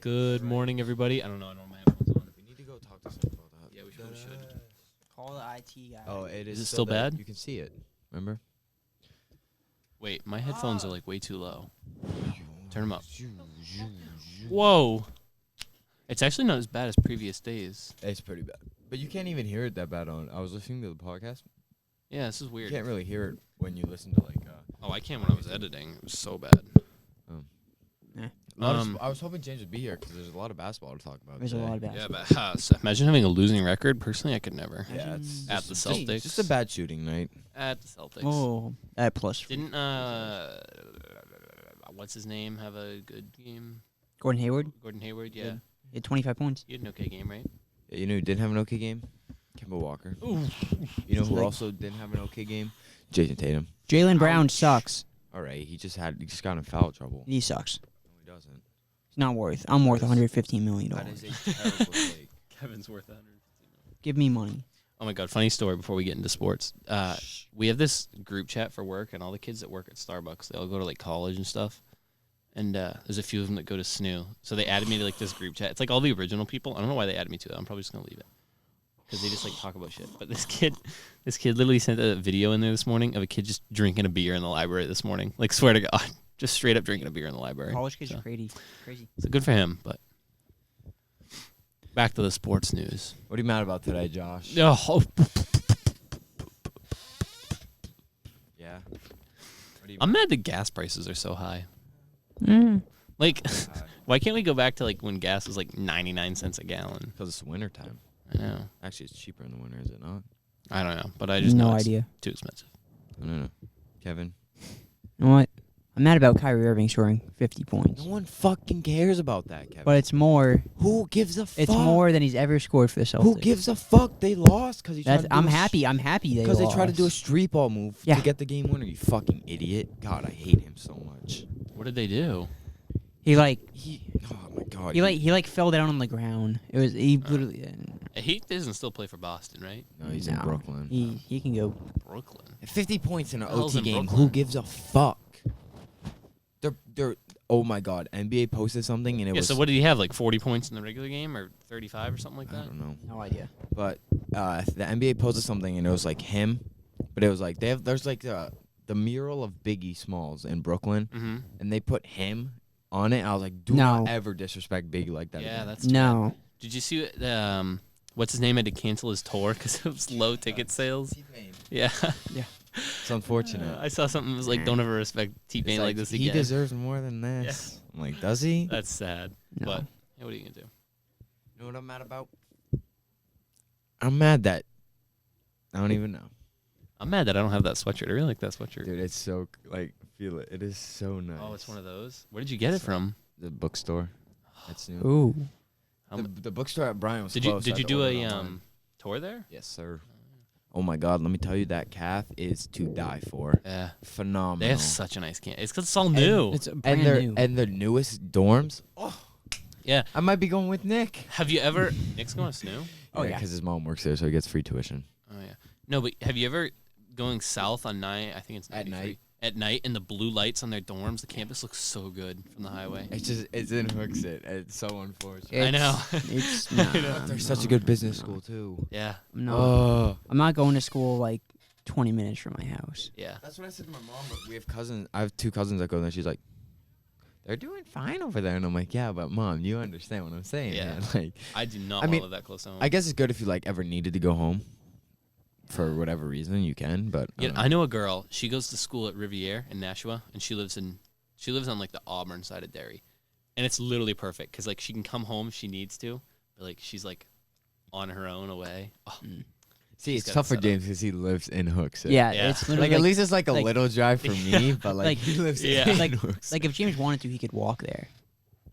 Good morning, everybody. I don't know my headphones on. We need to go talk to someone about that. Yeah, we probably should. Call the IT guy. Oh, it Is it still bad? You can see it. Remember? Wait, my headphones are like way too low. Turn them up. Whoa. It's actually not as bad as previous days. It's pretty bad. But you can't even hear it that bad on. I was listening to the podcast. Yeah, this is You weird. can't really hear it when you listen to like. Oh, I can when I was editing. It was so bad. I was hoping James would be here because there's a lot of basketball to talk about. There's today. a lot of Yeah, basketball. but so imagine having a losing record. Personally, I could never. Yeah, it's At the just- Celtics. Just a bad shooting night. At the Celtics. Oh, that plus. Didn't what's his name have a good game? Gordon Hayward, Gordon Hayward. Yeah, he had 25 points. he had an okay game, right? Yeah, you know who didn't have an okay game? Kemba Walker. Ooh. You know who Like- also didn't have an okay game? Jason Tatum. Jalen Brown Ouch. sucks. All right, he just got in foul trouble. He sucks. No, he doesn't. He's not worth. I'm worth 115 million That is dollars. a terrible take. Kevin's worth 100. Give me money. Oh my god, funny story before we get into sports. We have this group chat for work, and all the kids that work at Starbucks, they all go to like college and stuff. And there's a few of them that go to SNU. So they added me to like this group chat. It's like all the original people. I don't know why they added me to it. I'm probably just gonna leave it. Because they just like talk about shit. But this kid literally sent a video in there this morning of a kid just drinking a beer in the library this morning. Like, swear to God. Just straight up drinking a beer in the library. College kids So- are crazy. Crazy. So good for him, but back to the sports news. What are you mad about today, Josh? Oh, Yeah. What are you I'm mad the gas prices are so high. Like, mad why can't we go back to like when gas was like 99 cents a gallon? Because it's winter time. I know. Actually, it's cheaper in the winter, is it not? I don't know, but I just No know it's idea. too expensive. I don't know. Kevin? You know what? I'm mad about Kyrie Irving scoring 50 points. No one fucking cares about that, Kevin. But it's more. Who gives a fuck? It's more than he's ever scored for the Celtics. Who gives a fuck? They lost because he tried That's, to do I'm a happy. I'm happy they Because lost. they tried to do a street ball move Yeah. to get the game winner. You fucking idiot. God, I hate him so much. What did they do? He like Oh my god. he fell down on the ground. It was he literally. He doesn't still play for Boston, right? No, he's in No. Brooklyn. He can go. Brooklyn. 50 points in an The hell's OT in game. Brooklyn? Who gives a fuck? They're. Oh my god. NBA posted something and it Yeah. was. So what did he have? Like 40 points in the regular game, or 35, or something like I that? don't know. No idea. But the NBA posted something and it was like him, but it was like there's like the mural of Biggie Smalls in Brooklyn, Mm-hmm. and they put him on it. I was like, do No. not ever disrespect Biggie like that. Yeah, again. that's No. Did you see what's his name had to cancel his tour because it was low ticket sales? Yeah. It's unfortunate. I saw something that was like, don't ever respect T-Pain It's like this he again. deserves more than this. I'm like, does he? That's sad. No. But hey, what are you gonna do? You know what I'm mad about? I'm mad that I don't even know. I'm mad that I don't have that sweatshirt. I really like that sweatshirt. Dude, it's so like feel it. It is so nice. Oh, it's one of those. Where did you get it from? the bookstore. That's new. Ooh. The bookstore at Bryan was Did you closed. so I did you had to do order a it online. tour there? Yes, sir. Oh my God, let me tell you that calf is to die for. Yeah. Phenomenal. They have such a nice can. It's because it's all new. It's and brand their new. and the newest dorms. Oh, Yeah. I might be going with Nick. Have you ever? Nick's going to SNU. Oh, yeah. because his mom works there, so he gets free tuition. Oh yeah. No, but have you ever going south on 9? I think it's At 93, night? At night, and the blue lights on their dorms. The campus looks so good from the highway. It's in Hooksett. It's so unfortunate. I know. It's nah, They're such a good business school too. Yeah. No, Oh. I'm not going to school like 20 minutes from my house. Yeah. That's what I said to my mom. But we have cousins. I have two cousins that go there. She's like, they're doing fine over there, and I'm like, yeah, but mom, you understand what I'm saying, Yeah. man. Like, I do not I want mean, to live that close to home. I guess it's good if you like ever needed to go home, for whatever reason you can. But Yeah, I know a girl. She goes to school at Riviere in Nashua, and she lives on like the Auburn side of Derry, and it's literally perfect because like she can come home if she needs to, but like she's like on her own away. Oh, See, she's it's got tough it for set up. James because he lives in Hooksett. Yeah, Yeah. it's Like literally at least it's like a like- little drive for me, but like, like- he lives Yeah. in like- Hooksett. like if James wanted to, he could walk there.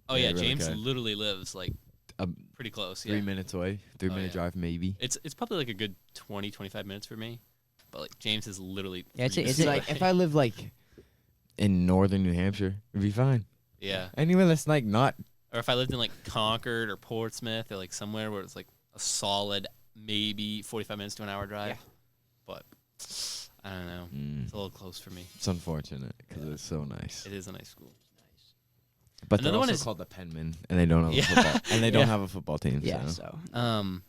oh Yeah, yeah, you really James could. literally lives like A pretty close. 3 Yeah, minutes away, 3 Oh, minute yeah. drive maybe. it's probably like a good 20-25 minutes for me, but like James is literally. Yeah, it's 3 a- minutes it's a- away. Like if I live like in northern New Hampshire, it'd be fine. Yeah, Anywhere that's like not. or if I lived in like Concord or Portsmouth or like somewhere where it's like a solid maybe 45 minutes to an hour drive, Yeah. but I don't know. Mm, It's a little close for me. it's unfortunate because it's so nice. It is a nice school. But Another they're one also is- called the Penmen, and they don't have Yeah. a football, and they don't Yeah. have a football team. Yeah, So. so.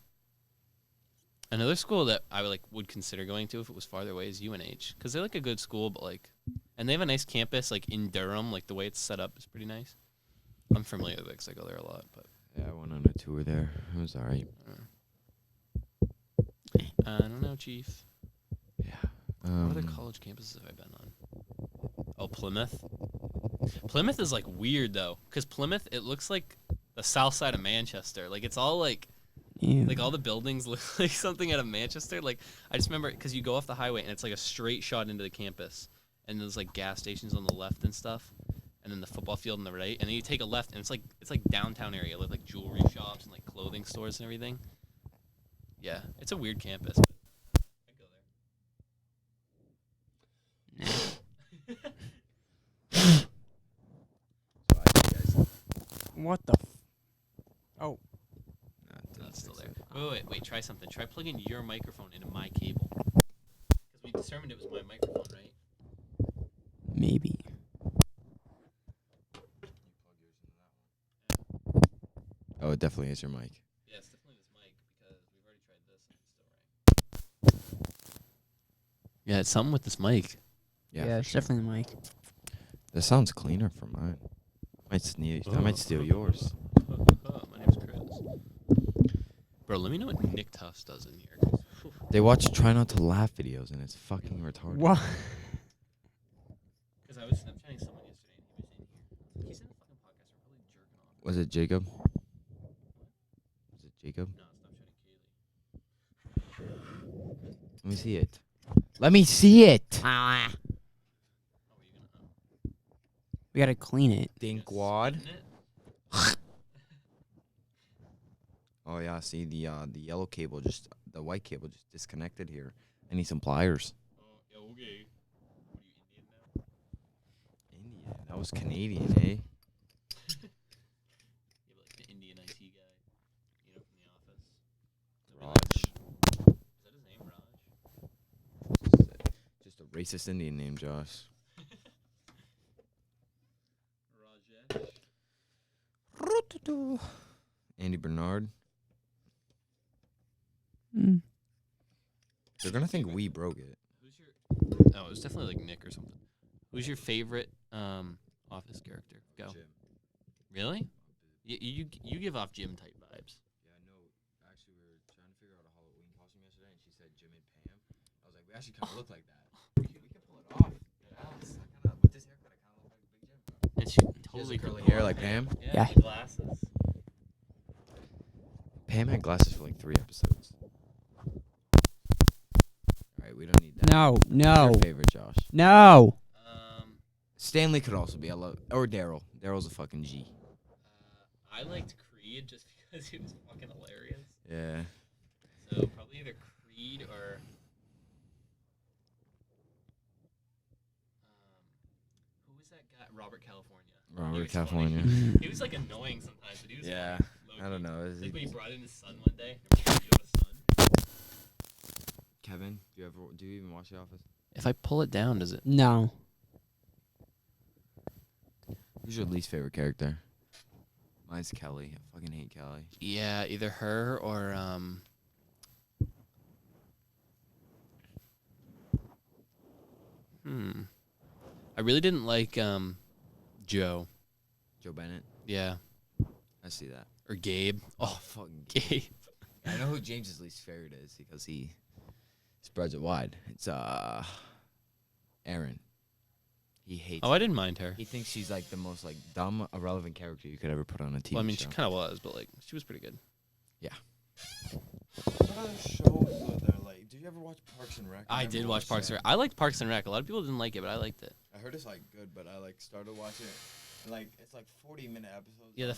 Another school that I would consider going to if it was farther away is UNH, because they're like a good school, but and they have a nice campus like in Durham. Like the way it's set up is pretty nice. I'm familiar with it because I go there a lot. But Yeah, I went on a tour there. It was alright. I don't know, Chief. Yeah. What other college campuses have I been on? Oh, Plymouth. Plymouth is like weird though, because Plymouth it looks like the south side of Manchester. Like it's all like all the buildings look like something out of Manchester. Like I just remember because you go off the highway and it's like a straight shot into the campus, and there's like gas stations on the left and stuff, and then the football field on the right, and then you take a left and it's like downtown area with like jewelry shops and like clothing stores and everything. Yeah, it's a weird campus. But I'd go there. What the? Oh. That's still there. Wait. Try something. Try plugging your microphone into my cable. Because we determined it was my microphone, right? Maybe. Oh, it definitely is your mic. Yeah, it's definitely this mic because we've already tried this and it's still right. Yeah, it's something with this mic. Yeah, it's definitely the mic. This sounds cleaner for mine. I might steal yours. My name's Chris. Bro, let me know what Nick Tufts does in here. They watch Try Not to Laugh videos, and it's fucking retarded. What? Because I'm chatting someone yesterday and he was in here. He's in the fucking podcast. We're probably jerking off. Was it Jacob? Was it Jacob? No, stop chatting Kaylee. Let me see it. Let me see it! Oh, are you gonna? We gotta clean it. Dinkwad. Isn't it? Oh yeah, see the yellow cable the white cable just disconnected here. I need some pliers. Oh, yeah, okay. What are you, Indian now? Indian. That was Canadian, eh? Yeah, but like the Indian IT guy, from the office. Raj. Is that his name, Raj? Just a racist Indian name, Josh. Rajesh. Andy Bernard. Mm. They're gonna think we broke it. Who's your? Oh, it was definitely like Nick or something. Who's your favorite office character? Go. Jim. Really? You give off Jim type vibes. Yeah, no. Actually, we were trying to figure out a Halloween costume yesterday, and she said Jim and Pam. I was like, we actually kind of look like that. We can pull it off. With this haircut, I kind of look like Big Jim. And she She has totally the curly could- hair like Pam. Yeah. The glasses. Pam had glasses for like 3 episodes. All right, we don't need that. No, no, Your favorite, Josh. no. Stanley could also be. Or Daryl. Daryl's a fucking G. I liked Creed just because he was fucking hilarious. Yeah. So probably either Creed or who was that guy? Robert California. He Robert was California. funny. He was like annoying sometimes, but he was Yeah. funny, I don't know. Is Like it when he brought in his son one day. Remember you have a son? Kevin? Do you even watch The Office? If I pull it down, does it? No. Who's your least favorite character? Mine's Kelly. I fucking hate Kelly. Yeah, either her or I really didn't like Joe. Joe Bennett. Yeah. I see that. Or Gabe. Oh, fucking. Gabe. I know who James's least favorite is because he spreads it wide. It's Aaron. He hates. Oh, I didn't mind her. He thinks she's like the most like dumb, irrelevant character you could ever put on a TV Well, I mean, show. she kind of was, but like she was pretty good. What other shows are there? Like, did you ever watch Parks and Rec? I did watch Parks and Rec. I liked Parks and Rec. A lot of people didn't like it, but I liked it. I heard it's like good, but I like started watching it. And, like it's like 40-minute episodes. Yeah, the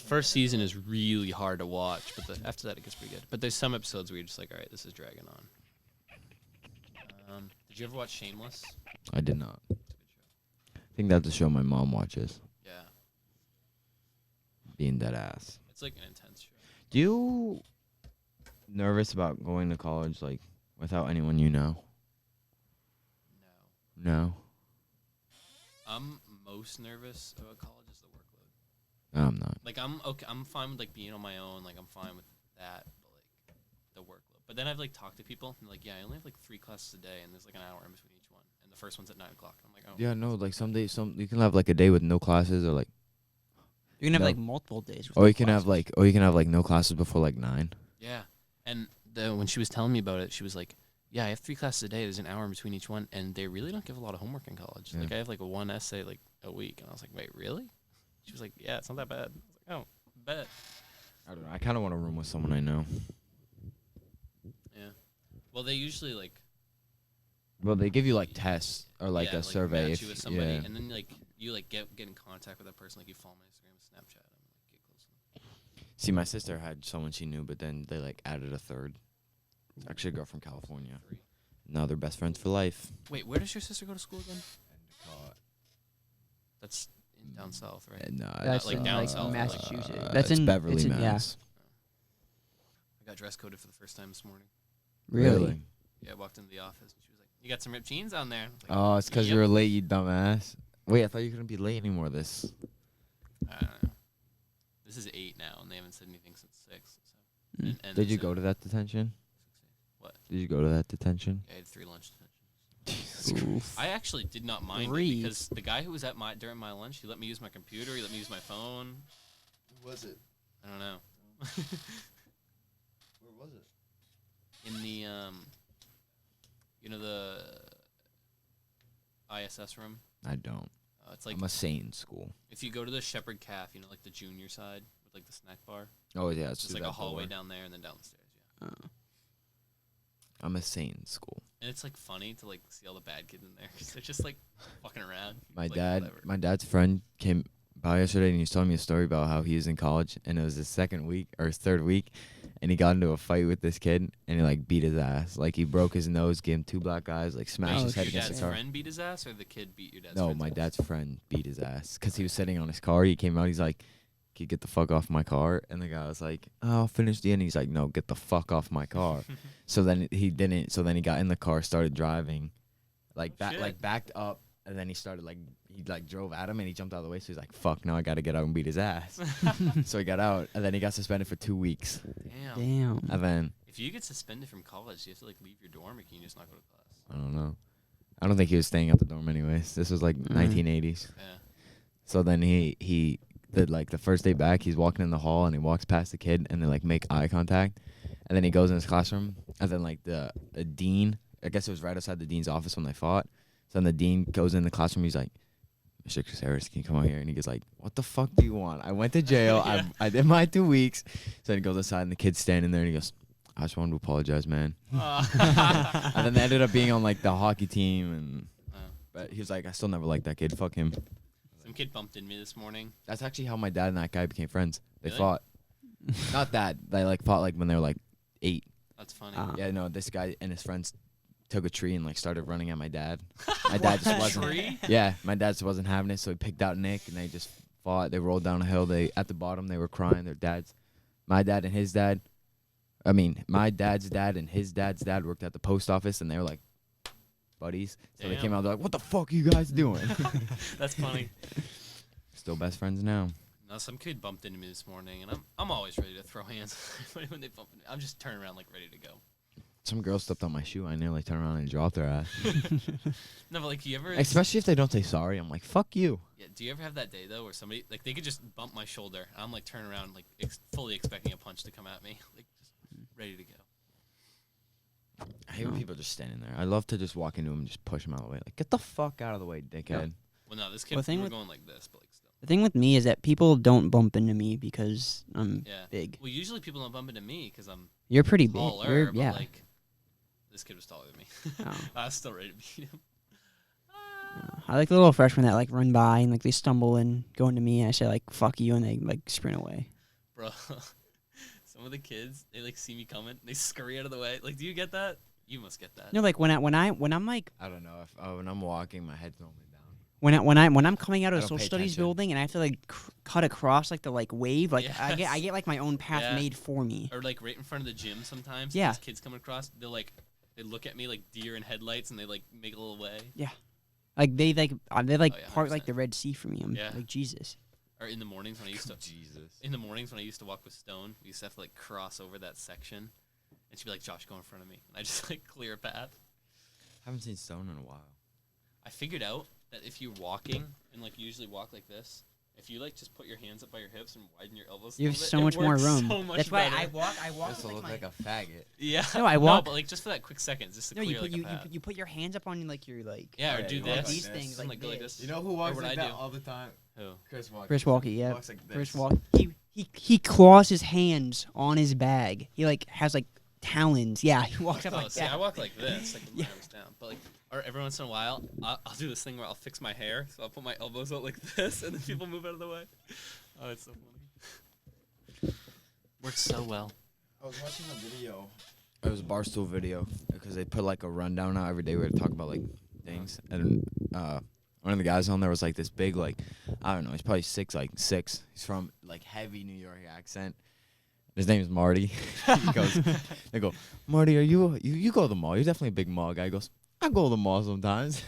first season is really hard to watch, but after that it gets pretty good. But there's some episodes where you're just like, all right, this is dragging on. Did you ever watch Shameless? I did not. It's a good show. I think that's the show my mom watches. Yeah, Being dead ass. it's like an intense show. Do you nervous about going to college like without anyone you know? No. No. I'm most nervous about college is the workload. No, I'm not. Like I'm okay. I'm fine with like being on my own. Like I'm fine with that. But like the workload. But then I've like talked to people and like, yeah, I only have like 3 classes a day, and there's like an hour in between each one. And the first one's at 9 o'clock. And I'm like, oh. Yeah, no, like some days, you can have like a day with no classes, or like, You can have No. like multiple days. With or no you can have classes. like no classes before like 9. Yeah. And when she was telling me about it, she was like, yeah, I have 3 classes a day. There's an hour in between each one, and they really don't give a lot of homework in college. Yeah. Like I have like one essay like a week, and I was like, wait, really? She was like, yeah, it's not that bad. I was like, oh, bet. I don't know. I kind of want to room with someone I know. Yeah. Well, they usually like Well, they give you like tests or like yeah, a survey. match If you with somebody, yeah. and then like you like get in contact with that person. Like you follow my Instagram, and Snapchat, and like get close. to them. See, my sister had someone she knew, but then they like added a third. It's actually a girl from California. Three. Now they're best friends for life. Wait, where does your sister go to school again? That's down south, right? No, That's like in down like south, Massachusetts. That's it's in Beverly, it's in, yeah. Mass. I got dress coded for the first time this morning. Really? Yeah, I walked into the office and she was like, "You got some ripped jeans on there." I was like, Oh, it's because Yep. you're late, you dumbass. Wait, I thought you couldn't be late anymore. This. I don't know. This is 8 now, and they haven't said anything since 6. So. Mm. And Did you so- go to that detention? What? Did you go to that detention? Yeah, I had 3 lunch detentions. Oof. I actually did not mind it 3? because the guy who was at during my lunch, he let me use my computer, he let me use my phone. Who was it? I don't know. Where was it? In the the ISS room. I don't. It's like I'm a sane school. if you go to the Shepherd Caf, like the junior side with like the snack bar. Oh yeah, It's it's just like a hallway down there and then down the stairs. Yeah. I'm a sane school. And it's like funny to like see all the bad kids in there because they're just like fucking around. My like, dad, whatever. my dad's friend came by yesterday and he was telling me a story about how he was in college and it was his 2nd week or his 3rd week, and he got into a fight with this kid and he like beat his ass. Like he broke his nose, gave him 2 black eyes, like smashed Wait, his head your against dad's the car. friend beat his ass, or the kid beat your dad's No, friend's my ass? dad's friend beat his ass because he was sitting on his car. He came out. He's like, "Can you get the fuck off my car?" And the guy was like, "Oh, I'll finish the end." He's like, "No, get the fuck off my car." So then he didn't. So then he got in the car, started driving, like shit. backed up, and then he started he drove at him and he jumped out of the way. So he's like, "Fuck, now I got to get out and beat his ass." So he got out, and then he got suspended for 2 weeks. Damn. Damn. And then If you get suspended from college, do you have to like leave your dorm, or can you just not go to class? I don't know. I don't think he was staying at the dorm anyways. This was like Mm. 1980s. Yeah. So then he did like the first day back, he's walking in the hall and he walks past the kid and they like make eye contact, and then he goes in his classroom, and then like the dean, I guess it was right outside the dean's office when they fought. So then the dean goes in the classroom, he's like, "Mr. Chris Harris, can you come out here?" And he goes like, "What the fuck do you want? I went to jail. Yeah. I did my 2 weeks." So then he goes aside and the kid's standing there and he goes, "I just wanted to apologize, man." And then they ended up being on like the hockey team, and but he was like, "I still never liked that kid. Fuck him." Some kid bumped into me this morning. That's actually how my dad and that guy became friends. They Really? fought. Not that. They like fought like when they were like 8. That's funny. Yeah, no, this guy and his friends took a tree and like started running at my dad. My dad just wasn't. Tree? Yeah, my dad just wasn't having it, so he picked out Nick and they just fought. They rolled down a hill. They at the bottom they were crying. Their dads, my dad and his dad. I mean, my dad's dad and his dad's dad worked at the post office, and they were like buddies. So they came Damn. out. They're like, "What the fuck are you guys doing?" That's funny. Still best friends now. No, some kid bumped into me this morning, and I'm always ready to throw hands when they bump into me. I'm just turning around like ready to go. Some girl stepped on my shoe. I nearly turned around and dropped her ass. No, but like, you ever? Especially if they don't say sorry. I'm like, "Fuck you." Yeah, do you ever have that day though, where somebody like they could just bump my shoulder, and I'm like turning around like fully expecting a punch to come at me, like just ready to go. I hate when No. people are just standing there. I love to just walk into them and just push them out of the way. Like, get the fuck out of the way, dickhead. Well, no, this kid Well, the thing we were with- going like this, but like still. The thing with me is that people don't bump into me because I'm Yeah. big. Well, usually people don't bump into me because I'm You're pretty big. taller, You're, but yeah. like this kid was taller than me. Oh. I was still ready to beat him. I like the little freshmen that like run by and like they stumble and go into me and I say like "fuck you" and they like sprint away. Bro, some of the kids, they like see me coming, they scurry out of the way. Like, do you get that? You must get that. No, like when I'm like I don't know. If when I'm walking, my head's normally down. when I'm coming out of I the don't social pay studies attention. building and I have to like cut across like the like wave, like I Yes. get like my own path Yeah. made for me. Or like right in front of the gym sometimes. Yeah. These kids coming across, they look at me like deer in headlights and they like make a little way. Like they Oh, yeah, part like 100%. the Red Sea for me. I'm Yeah. like Jesus. Or in the mornings when I used to. Jesus. In the mornings when I used to walk with Stone, we used to have to like cross over that section, and she'd be like, "Josh, go in front of me," and I just like clear a path. Haven't seen Stone in a while. I figured out that if you're walking and like you usually walk like this, if you like just put your hands up by your hips and widen your elbows, You a have little so bit, much it more works room. So much That's why better. I walk. This will with look my- like a faggot. Yeah. No, I walk- but like just for that quick second, just to No, clear you put like you, a path. you put your hands up on like your like. Yeah, or Yeah, do you walk this. like these this. things And, like go like this. this. You know who walks what like I that do. all the time? Who? Chris Walker. Chris Walkie, yeah. Walks like this. Chris Walk. He claws his hands on his bag. He like has like talons. Yeah, he walks up Oh, like see, that. I walk like this, like with my Yeah. arms down. But like, or every once in a while, I'll do this thing where I'll fix my hair, so I'll put my elbows out like this, and then people move out of the way. Oh, it's so funny. Works so well. I was watching a video. It was a Barstool video because they put like a rundown out every day where they talk about like things, and one of the guys on there was like this big like I don't know, he's probably 6'6". He's from like heavy New York accent. His name is Marty. He goes, they go, Marty, are you go to the mall? You're definitely a big mall guy. He goes, I go to the mall sometimes.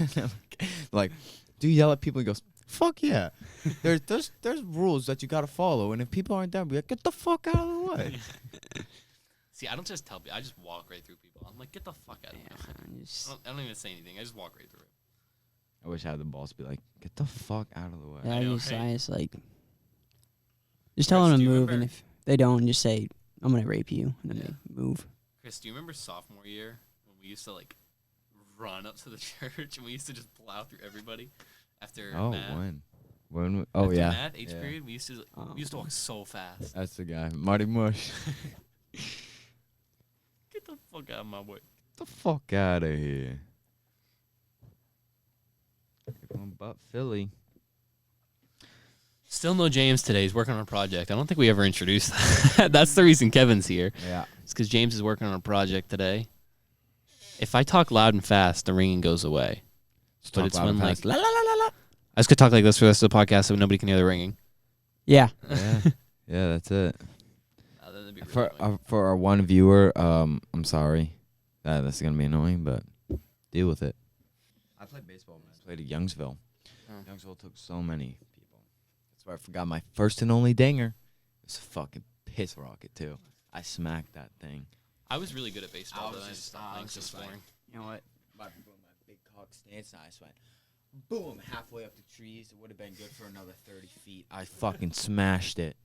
Like, do you yell at people? He goes, fuck yeah. There's rules that you gotta follow, and if people aren't down, be like, get the fuck out of the way. See, I don't just tell people. I just walk right through people. I'm like, get the fuck out of Yeah, me. just- I don't even say anything. I just walk right through it. I wish I had the balls to be like, get the fuck out of the way. yeah, I know, right? I just like, just tell them Chris, to do you move, and remember- if they don't, just say, I'm gonna rape you, and then Yeah. they move. Chris, do you remember sophomore year when we used to like run up to the church and we used to just plow through everybody after Oh, math? when? Oh After yeah, math, H yeah. period, we used to walk so fast. That's the guy, Marty Mush. Get the fuck out of my way. Get the fuck out of here. Everyone but Philly. Still no James today. He's working on a project. I don't think we ever introduced that. That's the reason Kevin's here. Yeah. It's because James is working on a project today. If I talk loud and fast, the ringing goes away. But it's when like la la la la la. I just could talk like this for the rest of the podcast so nobody can hear the ringing. Yeah, Yeah, yeah, that's it. That'd be really For annoying. for our one viewer, I'm sorry. That's gonna be annoying, but deal with it. I played baseball, man. I played at Youngsville. Oh. Youngsville took so many people. That's why I forgot my first and only dinger. It's a fucking piss rocket too. I smacked that thing. I was really good at baseball, I but was I just- just stopped I playing. was It's just just like- boring. you know what? My big cock stance, and I just went boom halfway up the trees. It would have been good for another 30 feet. I fucking smashed it.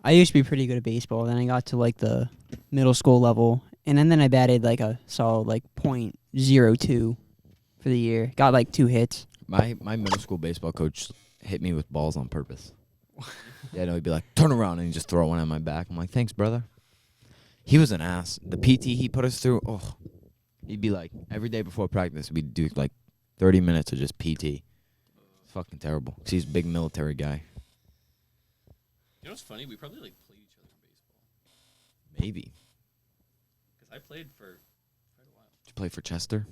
I used to be pretty good at baseball. Then I got to like the middle school level, and then I batted like a solid like .02 for the year. Got like 2 hits. My middle school baseball coach hit me with balls on purpose. Yeah, no, he'd be like, turn around, and he'd just throw one at my back. I'm like, thanks, brother. He was an ass. The PT he put us through, oh, he'd be like, every day before practice, we'd do like 30 minutes of just PT. It's fucking terrible. 'Cause he's a big military guy. You know what's funny? We probably like played each other in baseball. Maybe. Because I played for quite a while. Did you play for Chester?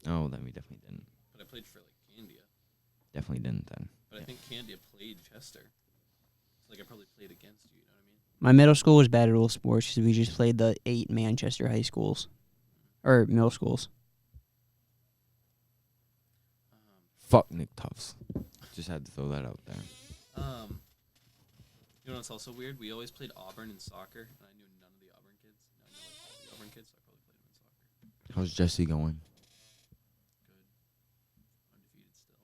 Oh, then we definitely didn't. But I played for like Candia. Definitely didn't then. But I Yeah. think Candia played Chester. So like I probably played against you, you know what I mean? My middle school was bad at all sports because we just played the 8 Manchester high schools or middle schools. Fuck Nick Tufts. Just had to throw that out there. You know what's also weird? We always played Auburn in soccer, and I knew none of the Auburn kids. Now I know like all the Auburn kids, so I probably played them in soccer. How's Jesse going? Good. Undefeated still.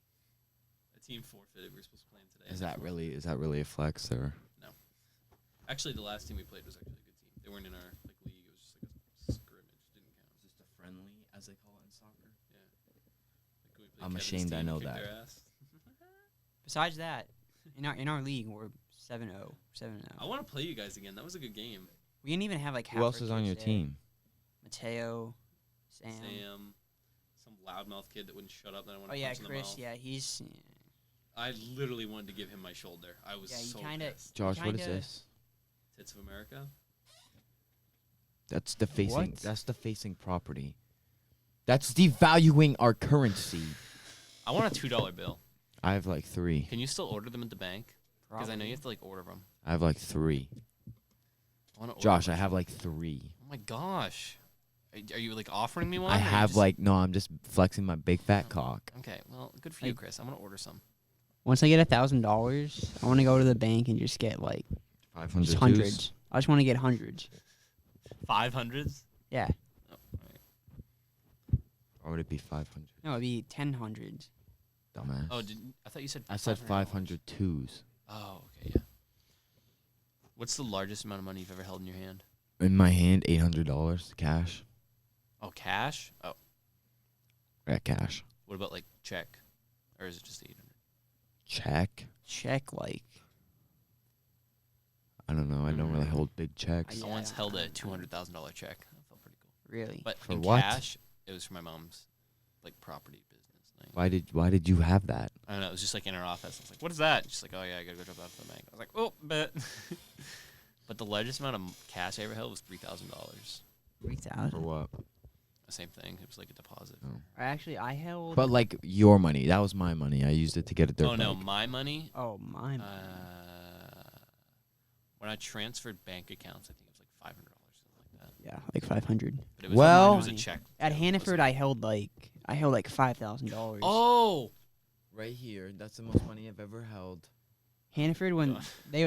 The team forfeited. We were supposed to play them today. Is that really a flex or? Actually, the last team we played was actually a good team. They weren't in our like league. It was just like a scrimmage. Didn't count. Just a friendly, as they call it in soccer. Like, we played I'm Kevin's ashamed I team, know kicked that. their ass. Besides that, in our league we're 7-0. 7-0. I want to play you guys again. That was a good game. We didn't even have like half Who else our is on kids your there. team? Mateo, Sam. Some loudmouth kid that wouldn't shut up that I wanted Oh to yeah, punch in the Chris. mouth. Yeah, he's. I literally wanted to give him my shoulder. I was Yeah, he so kinda- pissed. Josh, what is Kinda- this? Tits of America. That's defacing. What? That's defacing property. That's devaluing our currency. I want a $2 bill. I have like 3. Can you still order them at the bank? Because I know you have to like order them. I have like 3. I want to. Josh, I have like 3. Oh my gosh. Are you like offering me one? I or you have just- like no. I'm just flexing my big fat cock. Okay, well, good for you, Like- Chris. I'm gonna order some. Once I get $1,000, I want to go to the bank and just get like 500 just hundreds. I just want to get hundreds. 500s. Yeah. Oh, all right. Or would it be 500? No, it'd be 10 hundreds. Dumbass. Oh, I thought you said. I said $500. 500 twos. Oh, okay, yeah. What's the largest amount of money you've ever held in your hand? In my hand, $800 cash. Oh, cash. Oh, Yeah, cash. what about like check, or is it just 800? Check. Check like. I don't know. I don't really hold big checks. I Yeah, once held a I don't know. $200,000 check. That felt pretty cool. Really? But For in what? cash, it was for my mom's like property business thing. Why did you have that? I don't know. It was just like in her office. I was like, "What is that?" She's like, "Oh yeah, I gotta go drop that off to the bank." I was like, "Oh, bet." But the largest amount of cash I ever held was $3,000. 3,000. For what? The same thing. It was like a deposit. Actually, I held. But like your money. That was my money. I used it to get a dirt Oh no, bike. my money. Oh, mine. When I transferred bank accounts, I think it was like $500, something like that. Yeah, like 500. But it was Well- it was a check. At too. It Hannaford, wasn't- I held like $5,000. Oh. Right here. That's the most money I've ever held. Hannaford, when God.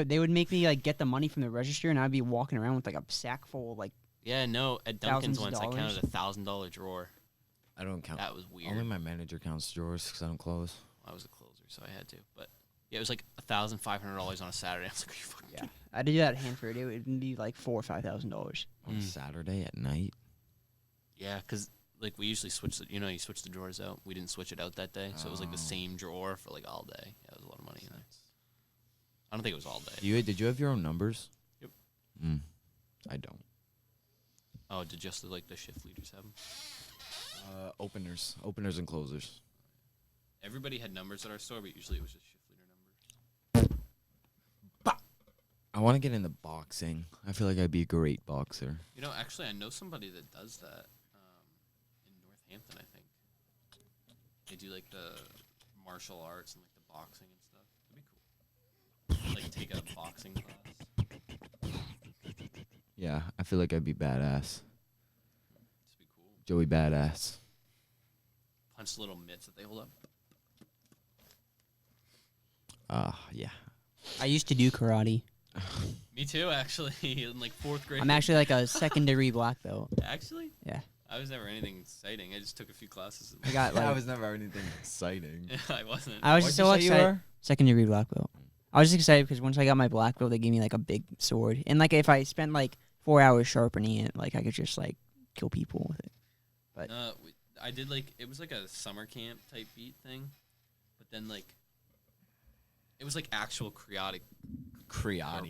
they would make me like get the money from the register, and I'd be walking around with like a sack full of like. Yeah, no. At Dunkin's Thousands of once, I dollars. counted $1,000 drawer. I don't count. That was weird. Only my manager counts drawers because I don't close. I was a closer, so I had to. But yeah, it was like $1,500 on a Saturday. I was like, "Are you fucking Yeah, I did that at Hannaford. It would be like $4,000 or $5,000. On a Mm. Saturday at night. Yeah, because like we usually switch the, you switch the drawers out. We didn't switch it out that day, so it was like the Oh. same drawer for like all day. Yeah, it was a lot of money in there. I don't think it was all day. Did you have your own numbers? Yep. I don't. Oh, did just like the shift leaders have them? Openers and closers. Everybody had numbers at our store, but usually it was just shift leader numbers. I want to get into boxing. I feel like I'd be a great boxer. Actually, I know somebody that does that in Northampton. I think they do like the martial arts and like the boxing and stuff. That'd be cool. Like take a boxing class. Yeah, I feel like I'd be badass. That'd be cool. Joey Badass. Punch the little mitts that they hold up. Yeah. I used to do karate. Me too, actually. In like 4th grade. I'm actually like a secondary black belt. Actually? Yeah. I was never anything exciting. I just took a few classes. I got like was never anything exciting. I wasn't. I was What'd so you say you excited. were? Secondary black belt. I was just excited because once I got my black belt, they gave me like a big sword, and like if I spent like 4 hours sharpening it, like I could just like kill people with it. But I did like it was like a summer camp type beat thing, but then like it was like actual karate class.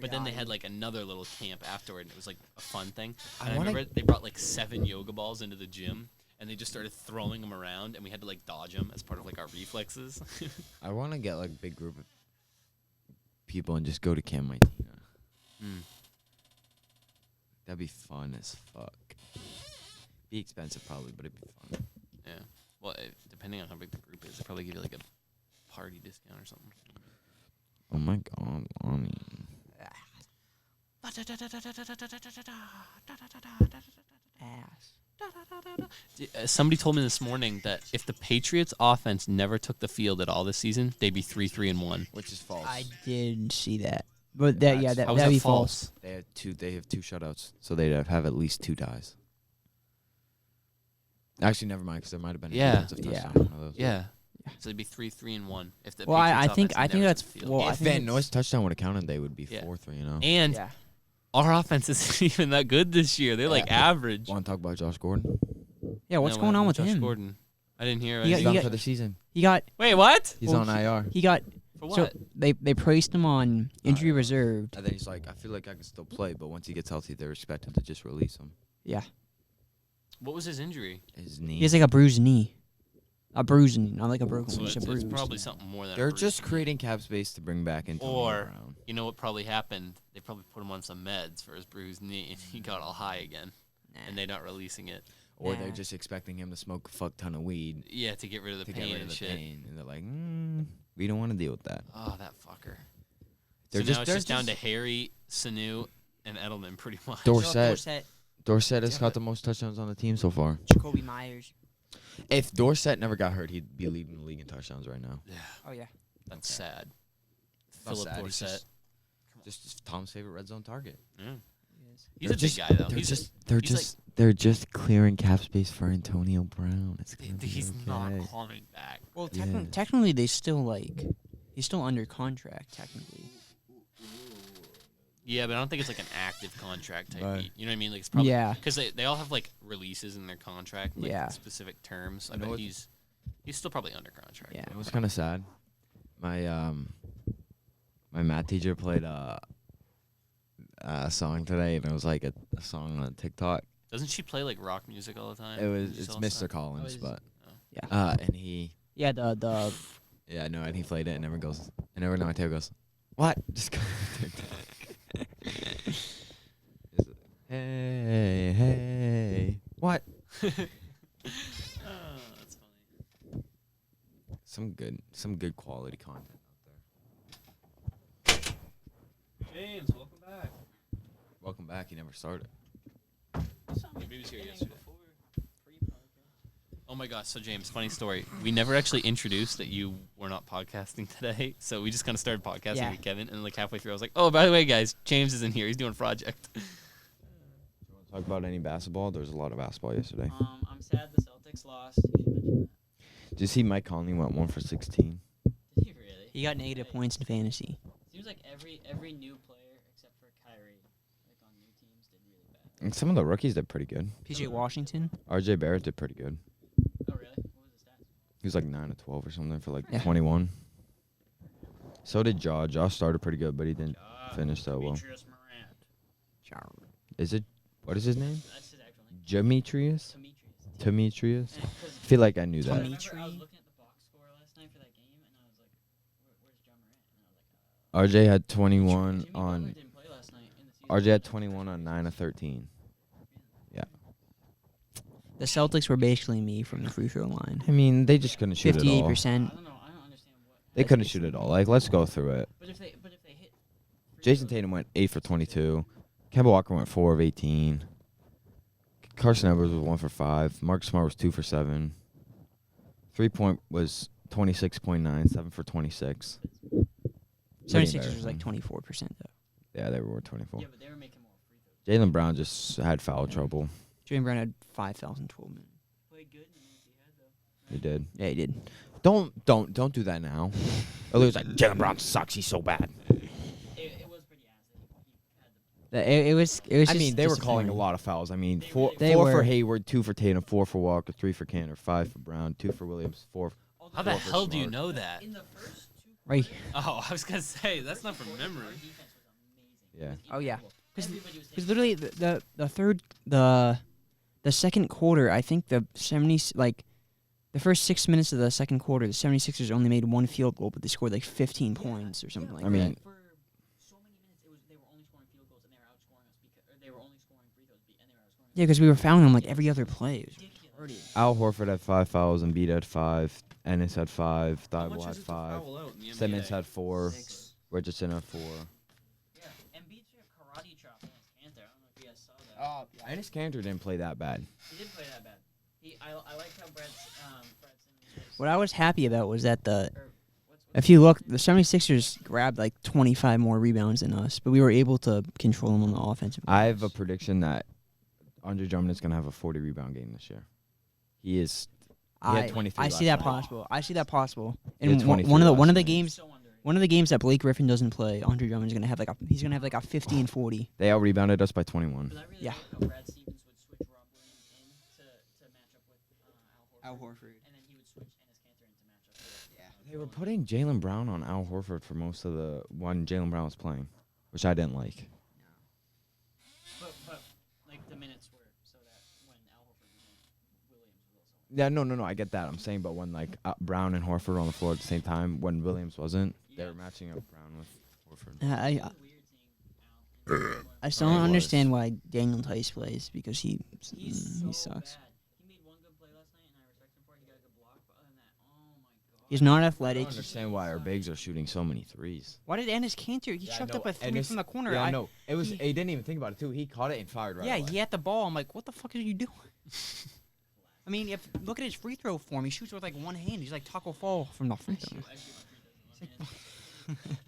But then they had like another little camp afterward, and it was like a fun thing. I And I wanna- remember they brought like 7 yoga balls into the gym, and they just started throwing them around, and we had to like dodge them as part of like our reflexes. I want to get like a big group of people and just go to Camp Mytina. Mm. That'd be fun as fuck. Be expensive probably, but it'd be fun. Yeah. Well, depending on how big the group is, they probably give you like a party discount or something. Oh my god, Lonnie. ass. Somebody told me this morning that if the Patriots offense never took the field at all this season, they'd be 3-3-1. Which is false. I did see that, but that yeah, That's- that How was that'd that be false. They have two shutouts, so they'd have at least 2 ties. Actually, never mind, because there might have been a Yeah. defensive Yeah. touchdown. One of those. Yeah. So it'd be 3-3-1 if the Well, Patriots I think offense never that's took the field. well. I If think Van it's- Noy's touchdown would have counted, they would be Yeah. 4-3, you know? And yeah. our offense isn't even that good this year. They're like average. Want to talk about Josh Gordon? Yeah, what's No, going on with Josh him? Gordon? I didn't hear. He He's got- done he for the season. He got Wait, what? He's well, on IR. he got For what? so they placed him on injury reserved. And then he's like, I feel like I can still play, but once he gets healthy, they're expected to just release him. Yeah, What was his injury? His knee. he has like a bruised knee, a bruised knee, not like a broken So one, it's, just a it's bruise. probably something more than. a They're bruise. just creating cap space to bring back Antonio Or- Brown. You know what probably happened? They probably put him on some meds for his bruised knee, and he got all high again, and they're not releasing it. Or they're Nah. just expecting him to smoke a fuck ton of weed Yeah, to get rid of the to pain get rid and of the shit. pain. And they're like, we don't want to deal with that. Oh, that fucker. They're So just- now it's they're just down to just- Harry, Sanu, and Edelman, pretty much. Dorsett has got the most touchdowns on the team so far. Jacoby Myers. If Dorsett never got hurt, he'd be leading the league in touchdowns right now. Yeah, Oh yeah. that's sad. Not Philip sad, he's Dorsett. Just Tom's favorite red zone target. Yeah. He's They're a just- big guy though. They're He's just he's they're just clearing cap space for Antonio Brown. It's gonna be he's okay. not coming back. Well, Yeah. technically, they still he's still under contract technically. Yeah, but I don't think it's like an active contract type Right. beat. You know what I mean? Like it's probably Yeah. because they all have like releases in their contract, like Yeah. specific terms. I You know bet what- he's still probably under contract. Yeah. It was kind of sad. My my math teacher played a song today, and it was like a song on TikTok. Doesn't she play like rock music all the time? It's She Mr. sells Collins, is it? but Yeah. and he Yeah. The yeah no, and he played it, and everyone goes, and everyone on my table goes, what? Just go TikTok. It's, hey, what? Oh, that's funny. Some good quality content out there. James, welcome back. Welcome back. You never started. Maybe he was here yesterday. Oh my gosh, so James, funny story. We never actually introduced that you were not podcasting today, so we just kind of started podcasting Yeah. with Kevin, and like halfway through, I was like, "Oh, by the way, guys, James is in here. He's doing a project." You want to talk about any basketball? There was a lot of basketball yesterday. I'm sad the Celtics lost. You should mention Did you see Mike Conley went 1 for 16? that. Did he really? he got negative points in fantasy. Seems like every new player except for Kyrie, like on new teams, did really bad. And some of the rookies did pretty good. PJ Washington. RJ Barrett did pretty good. Oh really? What was the stats? He was like 9 of 12 or something for like Yeah. 21. So did Jaw. Jaw started pretty good, but he didn't finish so well. Demetrius Morant. Is it? What is his name? That's his actual name. Demetrius? Demetrius. Demetrius? And 'cause I feel like I knew I that. remember I was Demetri? looking at the box score last night for that game, and I was like, "Where's John Morant?" And I was like, RJ had Jimmy 21 Butler on. didn't play last night in the season. RJ had 21 on 9 of 13. The Celtics were basically me from the free throw line. I mean, they just couldn't shoot it all. 58%. I don't know. I don't understand what. They couldn't shoot it all. Like, let's go through it. But if they hit. free Jason throws- Tatum went 8 for 22. Kemba Walker went 4 of 18. Carson Edwards was 1 for 5. Mark Smart was 2 for 7. 3-point was 26.9, 7 for 26. 76ers was like 24% though. Yeah, they were 24. Yeah, but they were making more free throws. Jaylen Brown just had foul trouble. Jalen Brown had 5,000 12 minutes. Played good in the minutes he had though. He did. Yeah, he did. Don't do that now. Earlier was like Jaylen Brown sucks. He's so bad. It was pretty ass that he had the. It was. I just mean, they were calling a disappointing. lot of fouls. I mean, They four, really They four for were. Hayward, 2 for Tatum, 4 for Walker, 3 for Cantor, 5 for Brown, 2 for Williams, 4. How the Four for hell do you Smart. know that? In the first two Right. Oh, I was gonna say that's not from memory. our defense was amazing. Yeah. It was Oh, yeah. incredible. 'Cause- Everybody was Because taking literally the second quarter, I think the first 6 minutes of the second quarter, the 76ers only made one field goal, but they scored like 15 points or something like I mean- that. for so many minutes, they were only scoring field goals and they were outscoring us or they were only scoring free throws and they were outscoring us. Yeah, because we were fouling them like every other play. It was Ridiculous. Al Horford had 5 fouls, Embiid had 5, Ennis had 5, Thibault had 5, Simmons had 4, Richardson had 4. Yeah, Embiid threw a karate chop against Cantor. I don't know if you guys saw that. Ennis Cantor didn't play that bad. He didn't play that bad. I liked how Brad Simmons was. What I was happy about was that What's if you look, the 76ers grabbed like 25 more rebounds than us, but we were able to control them on the offensive. I have a glass. prediction that Andre Drummond is going to have a 40 rebound game this year. He is. He had 23 I see that last night. possible. I see that possible. He had And one 23 one of the last one of the night. games so underrated. one of the games that Blake Griffin doesn't play, Andre Drummond's gonna have like a 50 and 40. They out rebounded us by 21. But I really Yeah. like how Brad Stevens would switch Rob Williams in to match up with Al Horford. And then he would switch Ennis Cantor in to match up with. They were putting Jaylen Brown on Al Horford for most of the when Jaylen Brown was playing, which I didn't like. But like the minutes were so that when Al Horford was in, Williams was also in. Yeah, no, I get that. I'm saying, but when like Brown and Horford were on the floor at the same time, when Williams wasn't, they were matching up Brown with Horford. I It was weird seeing Al. I still He don't was. understand why Daniel Tice plays because he He's so he sucks. bad. He made one good play last night, and I respect him for it. He got a good block, but other than that, oh my god. He's not I athletic. don't understand why our bigs are shooting so many threes. Why did Ennis Cantor? He chucked up a three from the corner. Yeah, no, it was. he- He didn't even think about it too. He caught it and fired right Yeah, away. he had the ball. I'm like, what the fuck are you doing? I mean, if look at his free throw form. He shoots with like one hand. He's like Taco Fall from the free throw. I shoot my free throws with one hand.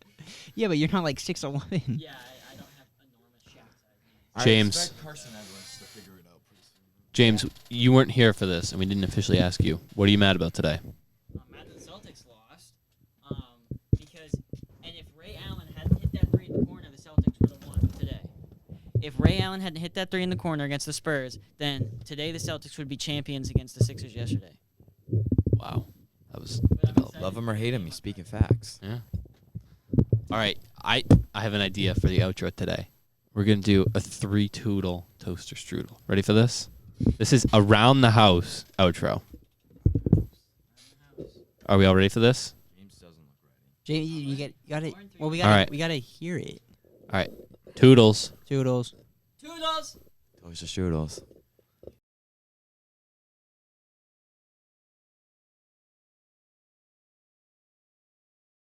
Yeah, but you're not like 6'11". Yeah, I don't have enormous shaft size hands. James. I expect Carson Edwards to figure it out pretty soon. James, you weren't here for this, and we didn't officially ask you. What are you mad about today? I'm mad that the Celtics lost. Because if Ray Allen hadn't hit that three in the corner, the Celtics would have won today. If Ray Allen hadn't hit that three in the corner against the Spurs, then today the Celtics would be champions against the Sixers yesterday. Wow. That was But I'm developed. excited Love him or for the hate him, game he's on speaking Sunday. facts. Yeah. All right. I have an idea for the outro today. We're going to do a 3-toodle toaster strudel. Ready for this? This is around the house outro. Are we all ready for this? James doesn't look ready. Jamie, you gotta. Well, we All gotta. right. We gotta hear it. All right. Toodles. Toodles. Toodles! Toaster strudels.